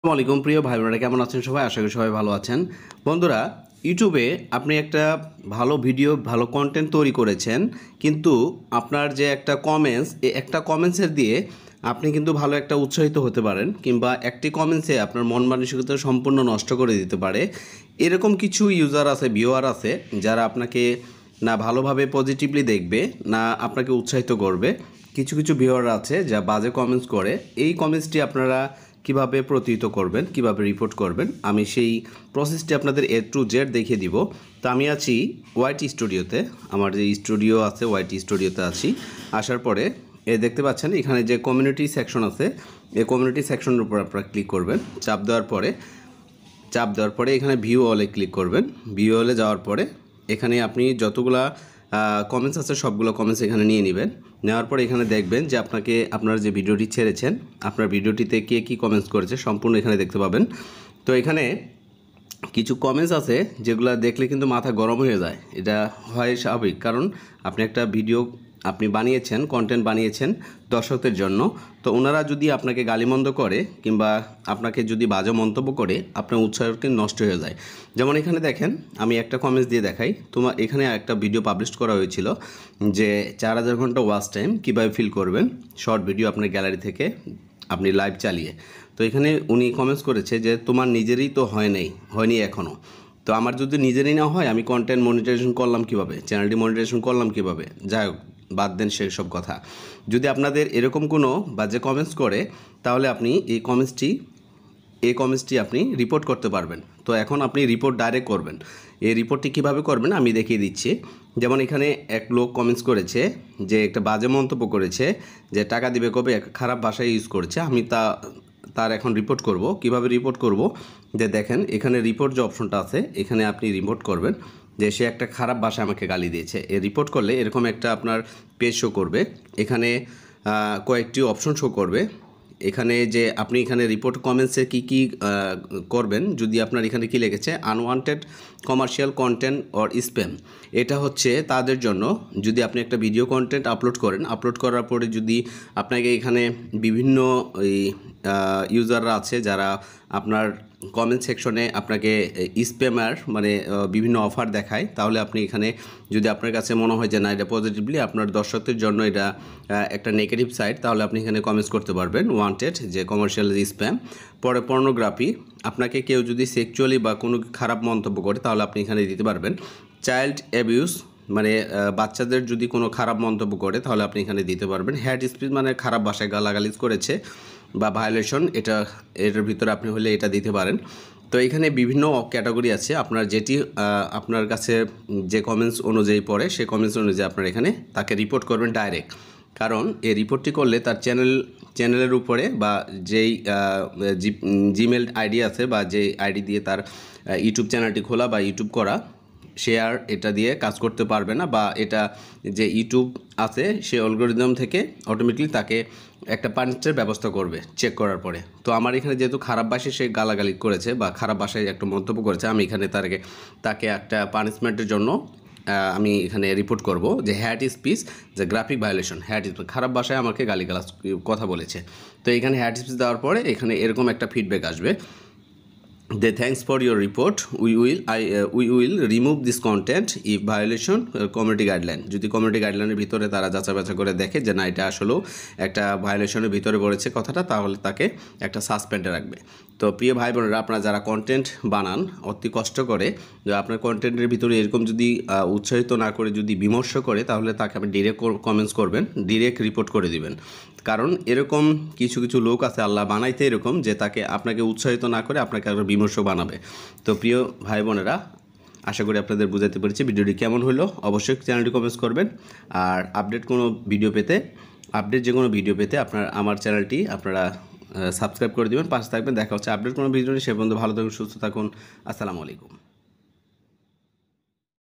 আসসালামু আলাইকুম প্রিয় ভাই বোনেরা, কেমন আছেন সবাই? আশা করি সবাই ভালো আছেন। বন্ধুরা, ইউটিউবে আপনি একটা ভালো ভিডিও, ভালো কন্টেন্ট তৈরি করেছেন, কিন্তু আপনার যে একটা কমেন্টস, এই একটা কমেন্টসের দিয়ে আপনি কিন্তু ভালো একটা উৎসাহিত হতে পারেন, কিংবা একটি কমেন্টসে আপনার মন মানসিকতা সম্পূর্ণ নষ্ট করে দিতে পারে। এরকম কিছু ইউজার আছে, ভিউয়ার আছে, যারা আপনাকে না ভালোভাবে পজিটিভলি দেখবে, না আপনাকে উৎসাহিত করবে। কিছু কিছু ভিউয়ার আছে যা বাজে কমেন্টস করে। এই কমেন্টসটি আপনারা কিভাবে প্রতিহত করবেন, কিভাবে রিপোর্ট করবেন, আমি সেই প্রসেসটি আপনাদের A to Z দেখিয়ে দিব। তো আমি আছি ওয়াইটি স্টুডিওতে, আমার যে স্টুডিও আছে ওয়াইটি স্টুডিওতে আছি। আসার পরে দেখতে পাচ্ছেন এখানে যে কমিউনিটি সেকশন আছে, এই কমিউনিটি সেকশনের উপর আপনারা ক্লিক করবেন। চাপ দেওয়ার পরে এখানে ভিউ অলে ক্লিক করবেন। ভিউ অলে যাওয়ার পরে এখানে আপনি যতগুলা কমেন্টস আছে সবগুলো কমেন্টস এখানে নিয়ে নেবেন। নেওয়ার পরে এখানে দেখবেন যে আপনাকে আপনার যে ভিডিওটি ছেড়েছেন, আপনার ভিডিওটিতে কে কী কমেন্টস করেছে সম্পূর্ণ এখানে দেখতে পাবেন। তো এখানে কিছু কমেন্টস আছে যেগুলো দেখলে কিন্তু মাথা গরম হয়ে যায়। এটা হয় স্বাভাবিক, কারণ আপনি একটা ভিডিও আপনি বানিয়েছেন, কন্টেন্ট বানিয়েছেন দর্শকদের জন্য। তো ওনারা যদি আপনাকে গালিমন্দ করে কিংবা আপনাকে যদি বাজে মন্তব্য করে, আপনার উৎসাহ কিন্তু নষ্ট হয়ে যায়। যেমন এখানে দেখেন, আমি একটা কমেন্টস দিয়ে দেখাই। এখানে একটা ভিডিও পাবলিশ করা হয়েছিল যে 4000 ঘন্টা ওয়াচ টাইম কীভাবে ফিল করবেন শর্ট ভিডিও আপনার গ্যালারি থেকে আপনি লাইভ চালিয়ে। তো এখানে উনি কমেন্টস করেছে যে তোমার নিজেরই তো হয়নি এখনও। তো আমার যদি নিজেরই না হয়, আমি কন্টেন্ট মনিটাইজেশন করলাম কীভাবে, চ্যানেলটি মনিটাইজেশন করলাম কীভাবে? যাই হোক, বাদ দেন সেসব কথা। যদি আপনাদের এরকম কোনো বাজে কমেন্টস করে, তাহলে আপনি এই কমেন্টসটি আপনি রিপোর্ট করতে পারবেন। তো এখন আপনি রিপোর্ট ডাইরেক্ট করবেন। এই রিপোর্টটি কীভাবে করবেন আমি দেখিয়ে দিচ্ছি। যেমন এখানে এক লোক কমেন্টস করেছে যে একটা বাজে মন্তব্য করেছে যে টাকা দিবে কবে, এক খারাপ ভাষায় ইউজ করেছে। আমি তার এখন রিপোর্ট করব। কিভাবে রিপোর্ট করব? যে দেখেন, এখানে রিপোর্ট যে অপশনটা আছে, এখানে আপনি রিপোর্ট করবেন যে সে একটা খারাপ ভাষায় আমাকে গালি দিয়েছে। এই রিপোর্ট করলে এরকম একটা আপনার পেজ শো করবে। এখানে কয়েকটি অপশন শো করবে। এখানে যে আপনি এখানে রিপোর্ট কমেন্টসে কী করবেন, যদি আপনার এখানে কি লিখেছে unwanted commercial content or spam, এটা হচ্ছে তাদের জন্য। যদি আপনি একটা ভিডিও কন্টেন্ট আপলোড করেন, আপলোড করার পরে যদি আপনাকে এখানে বিভিন্ন ইউজাররা আছে যারা আপনার কমেন্ট সেকশনে আপনাকে স্প্যামার মানে বিভিন্ন অফার দেখায়, তাহলে আপনি এখানে যদি আপনার কাছে মনে হয় যে না, এটা পজিটিভলি আপনার দর্শকদের জন্য এটা একটা নেগেটিভ সাইড, তাহলে আপনি এখানে কমেন্টস করতে পারবেন ওয়ান্টেড যে কমার্শিয়াল স্প্যাম। পরে পর্নোগ্রাফি, আপনাকে কেউ যদি সেক্সুয়ালি বা কোনো খারাপ মন্তব্য করে, তাহলে আপনি এখানে দিতে পারবেন। চাইল্ড অ্যাবিউজ, মানে বাচ্চাদের যদি কোনো খারাপ মন্তব্য করে, তাহলে আপনি এখানে দিতে পারবেন। হ্যাট স্পিচ, মানে খারাপ ভাষায় গালাগালিজ করেছে বা ভায়োলেশন, এটার ভিতরে আপনি হলে এটা দিতে পারেন। তো এখানে বিভিন্ন ক্যাটাগরি আছে, আপনার যেটি আপনার কাছে যে কমেন্টস অনুযায়ী পড়ে, সেই কমেন্টস অনুযায়ী আপনার এখানে তাকে রিপোর্ট করবেন ডাইরেক্ট। কারণ এই রিপোর্টটি করলে তার চ্যানেলের উপরে বা যেই জিমেল আইডি আছে বা যেই আইডি দিয়ে তার ইউটিউব চ্যানেলটি খোলা বা ইউটিউব করা, সে আর এটা দিয়ে কাজ করতে পারবে না, বা এটা যে ইউটিউব আছে সে অ্যালগরিদম থেকে অটোমেটিকলি তাকে একটা পানিশের ব্যবস্থা করবে চেক করার পরে। তো আমার এখানে যেহেতু খারাপ ভাষায় সে গালাগালি করেছে বা খারাপ ভাষায় একটা মন্তব্য করেছে, আমি এখানে তাকে একটা পানিশমেন্টের জন্য আমি এখানে রিপোর্ট করব যে হ্যাট স্পিচ, যে গ্রাফিক ভায়োলেশন, হ্যাট স্পিচ, খারাপ ভাষায় আমাকে গালিগালাজ কথা বলেছে। তো এখানে হ্যাট স্পিচ দেওয়ার পরে এখানে এরকম একটা ফিডব্যাক আসবে যে thanks for your report, we will remove this content if violation community guideline. যদি কমিউনিটি গাইডলাইনের ভিতরে তারা যাচাই বাছাই করে দেখে যে না, এটা আসলেও একটা ভায়োলেশনের ভিতরে পড়েছে কথাটা, তাহলে তাকে একটা সাসপেন্ডে রাখবে। তো প্রিয় ভাই বোনেরা, আপনারা যারা কন্টেন্ট বানান অতি কষ্ট করে, যে আপনার কন্টেন্টের ভিতরে এরকম যদি উৎসাহিত না করে যদি বিমর্ষ করে, তাহলে তাকে আপনি ডিরেক্ট কমেন্টস করবেন, ডিরেক্ট রিপোর্ট করে দিবেন। কারণ এরকম কিছু কিছু লোক আছে, আল্লাহ বানাইতে এরকম, যে আপনাকে উৎসাহিত না করে আপনাকে আরও বিমর্ষ বানাবে। তো প্রিয় ভাই বোনেরা, আশা করি আপনাদের বুঝাতে পেরেছি। ভিডিওটি কেমন হলো অবশ্যই চ্যানেলটি কমেন্টস করবেন। আর আপডেট যে কোনো ভিডিও পেতে আমার চ্যানেলটি আপনারা সাবস্ক্রাইব করে দেবেন, পাশে থাকবেন। দেখা হচ্ছে আপডেট কোনো ভিডিও নিয়ে। সে পর্যন্ত ভালো থাকুন, সুস্থ থাকুন। আসসালামু আলাইকুম।